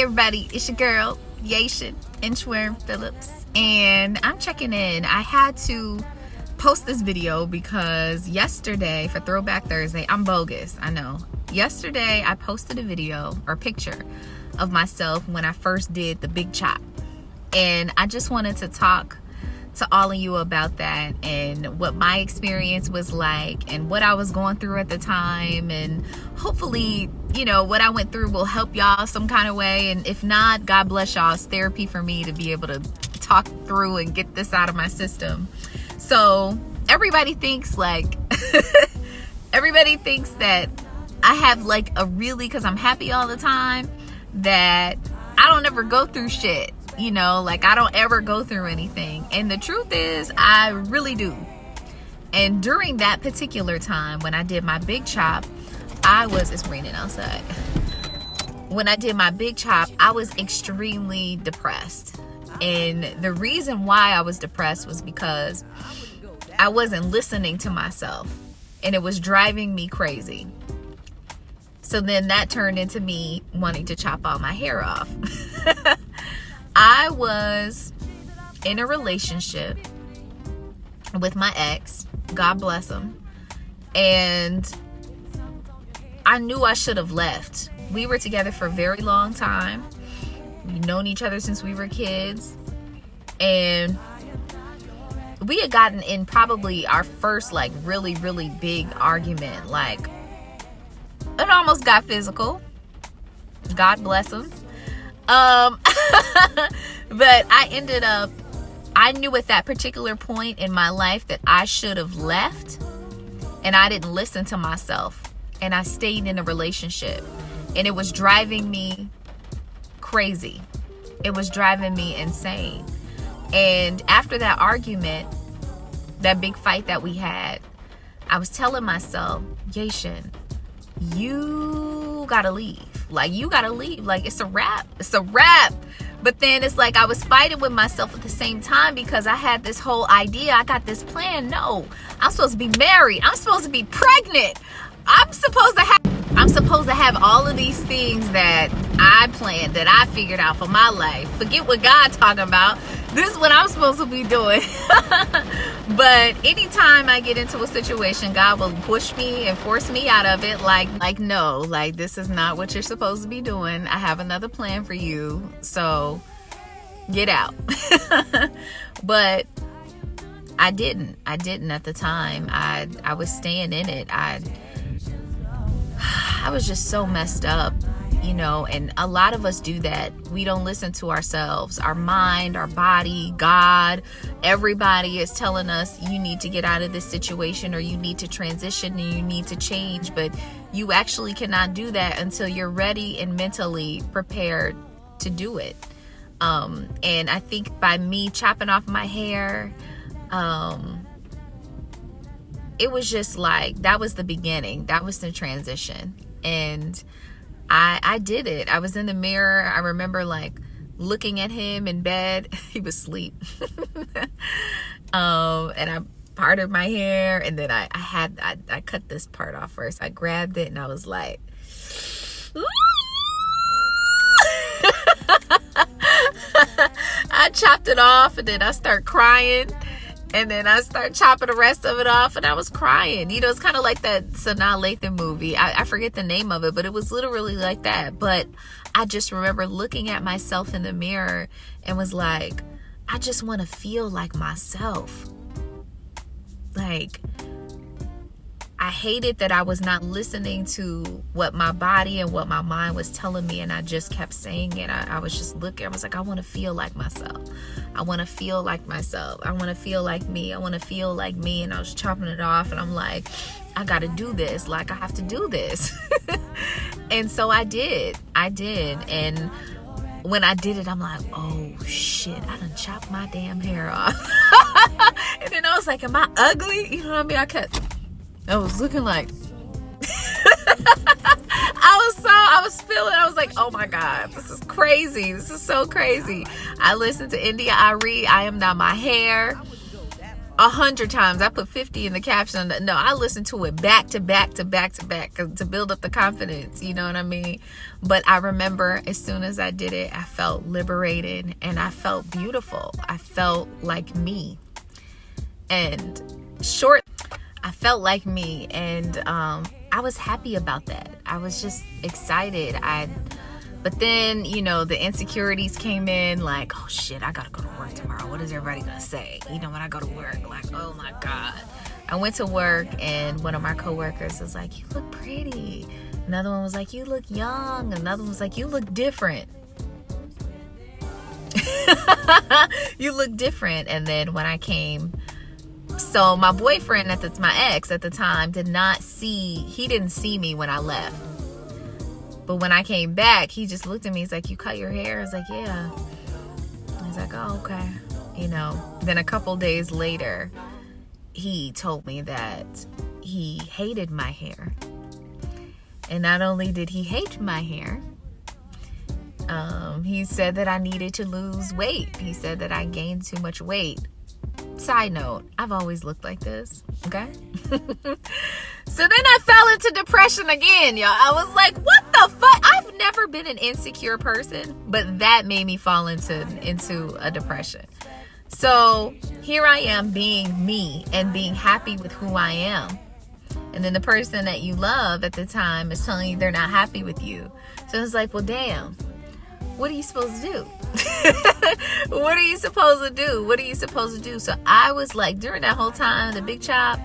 Hey everybody, it's your girl, Yation, Inchworm Phillips, and I'm checking in. I had to post this video because yesterday, for Throwback Thursday, I'm bogus, I know. Yesterday, I posted a video or picture of myself when I first did the big chop. And I just wanted to talk to all of you about that and what my experience was like and what I was going through at the time, and hopefully, you know, what I went through will help y'all some kind of way, and if not, God bless y'all. It's therapy for me to be able to talk through and get this out of my system. So everybody thinks like everybody thinks that I have like a really, because I'm happy all the time, that I don't ever go through shit. You know, like I don't ever go through anything. And the truth is, I really do. And during that particular time, when I did my big chop, it's raining outside. When I did my big chop, I was extremely depressed. And the reason why I was depressed was because I wasn't listening to myself. And it was driving me crazy. So then that turned into me wanting to chop all my hair off. I was in a relationship with my ex, God bless him, and I knew I should have left. We were together for a very long time. We've known each other since we were kids, and we had gotten in probably our first like really big argument. Like, it almost got physical. God bless him. But I knew at that particular point in my life that I should have left, and I didn't listen to myself, and I stayed in a relationship, and it was driving me crazy. It was driving me insane. And after that argument, that big fight that we had, I was telling myself, Yation, you gotta leave. Like, you gotta leave. Like, it's a wrap. It's a wrap. But then it's like I was fighting with myself at the same time, because I had this whole idea. I got this plan. No, I'm supposed to be married. I'm supposed to be pregnant. I'm supposed to have all of these things that I planned, that I figured out for my life. Forget what God talking about. This is what I'm supposed to be doing. But anytime I get into a situation, God will push me and force me out of it. Like, no, like, this is not what you're supposed to be doing. I have another plan for you. So get out. But I didn't at the time. I was staying in it. I was just so messed up, you know, and a lot of us do that. We don't listen to ourselves, our mind, our body, God. Everybody is telling us you need to get out of this situation, or you need to transition, and you need to change. But you actually cannot do that until you're ready and mentally prepared to do it. And I think by me chopping off my hair, it was just like, that was the beginning. That was the transition. And I did it. I was in the mirror. I remember like looking at him in bed. He was asleep. And I parted my hair, and then I cut this part off first. I grabbed it and I was like, I chopped it off, and then I start crying. And then I start chopping the rest of it off, and I was crying. You know, it's kind of like that Sanaa Lathan movie. I forget the name of it, but it was literally like that. But I just remember looking at myself in the mirror and was like, I just want to feel like myself. Like, I hated that I was not listening to what my body and what my mind was telling me, and I just kept saying it. I was just looking. I was like, I want to feel like myself. I want to feel like myself. I want to feel like me. I want to feel like me. And I was chopping it off, and I'm like, I got to do this. Like, I have to do this. And so I did. And when I did it, I'm like, oh shit, I done chopped my damn hair off. And then I was like, am I ugly? You know what I mean? I was looking like I was like, oh my God, this is crazy. This is so crazy. I listened to India Ari, I Am Not My Hair. 100 times. I put 50 in the caption. No, I listened to it back to back to back to back to build up the confidence. You know what I mean? But I remember as soon as I did it, I felt liberated and I felt beautiful. I felt like me. And I felt like me. And I was happy about that. I was just excited. But then, you know, the insecurities came in, like, oh shit, I gotta go to work tomorrow. What is everybody gonna say? You know, when I go to work, like, oh my God. I went to work and one of my coworkers was like, you look pretty. Another one was like, you look young. Another one was like, you look different. You look different. And then when I came, so my boyfriend my ex at the time didn't see me when I left. But when I came back, he just looked at me. He's like, you cut your hair? I was like, yeah. He's like, oh, okay. You know, then a couple days later, he told me that he hated my hair. And not only did he hate my hair, he said that I needed to lose weight. He said that I gained too much weight. Side note, I've always looked like this, okay? So then I fell into depression again, y'all. I was like, what the fuck? I've never been an insecure person, but that made me fall into a depression. So here I am being me and being happy with who I am. And then the person that you love at the time is telling you they're not happy with you. So it's like, well, damn, what are you supposed to do? What are you supposed to do? What are you supposed to do? So I was like, during that whole time, the big chop,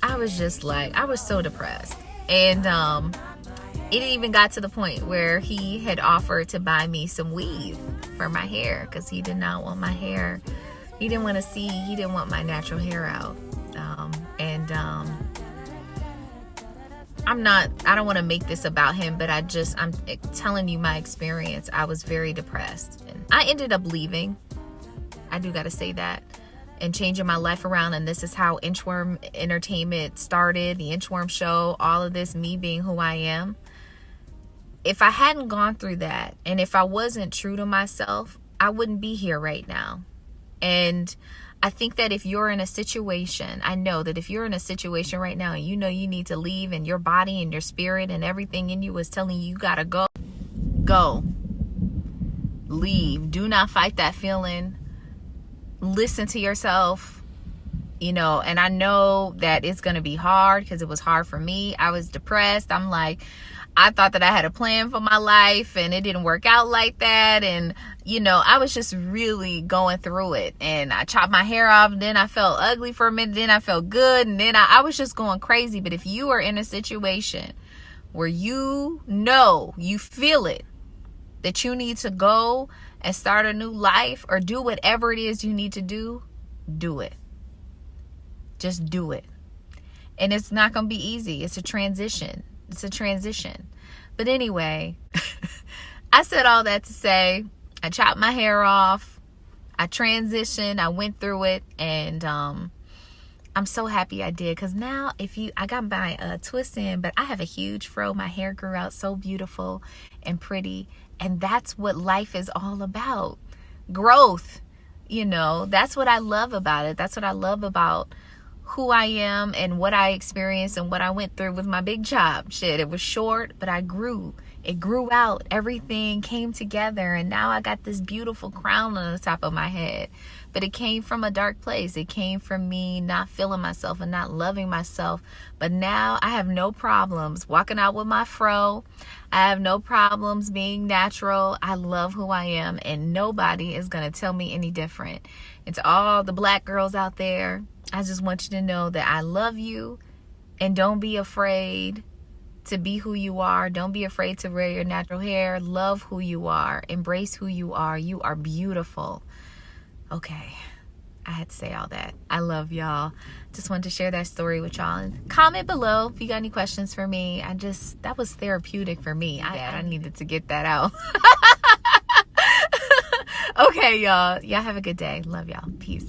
I was just like, I was so depressed. And it even got to the point where he had offered to buy me some weave for my hair because he did not want my hair. He didn't want my natural hair out. I don't want to make this about him, but I'm telling you my experience. I was very depressed. And I ended up leaving. I do got to say that. And changing my life around. And this is how Inchworm Entertainment started. The Inchworm Show. All of this, me being who I am. If I hadn't gone through that, and if I wasn't true to myself, I wouldn't be here right now. And I think that if you're in a situation, I know that if you're in a situation right now and you know you need to leave and your body and your spirit and everything in you is telling you gotta go. Leave. Do not fight that feeling. Listen to yourself, you know, and I know that it's going to be hard because it was hard for me. I was depressed. I'm like, I thought that I had a plan for my life and it didn't work out like that. And, you know, I was just really going through it. And I chopped my hair off. And then I felt ugly for a minute. Then I felt good. And then I was just going crazy. But if you are in a situation where you know, you feel it, that you need to go and start a new life or do whatever it is you need to do it. Just do it. And it's not going to be easy. It's a transition. But anyway, I said all that to say I chopped my hair off. I transitioned. I went through it. And I'm so happy I did. Because now I got my twist in, but I have a huge fro. My hair grew out so beautiful and pretty. And that's what life is all about. Growth. You know, that's what I love about it. That's what I love about who I am and what I experienced and what I went through with my big chop. Shit, it was short, but I grew. It grew out. Everything came together. And now I got this beautiful crown on the top of my head. But it came from a dark place. It came from me not feeling myself and not loving myself. But now I have no problems walking out with my fro. I have no problems being natural. I love who I am. And nobody is going to tell me any different. And to all the black girls out there, I just want you to know that I love you. And don't be afraid to be who you are. Don't be afraid to wear your natural hair. Love who you are. Embrace who you are. You are beautiful. Okay, I had to say all that. I love y'all. Just wanted to share that story with y'all. And comment below if you got any questions for me. That was therapeutic for me. I needed to get that out. Okay, y'all. Y'all have a good day. Love y'all. Peace.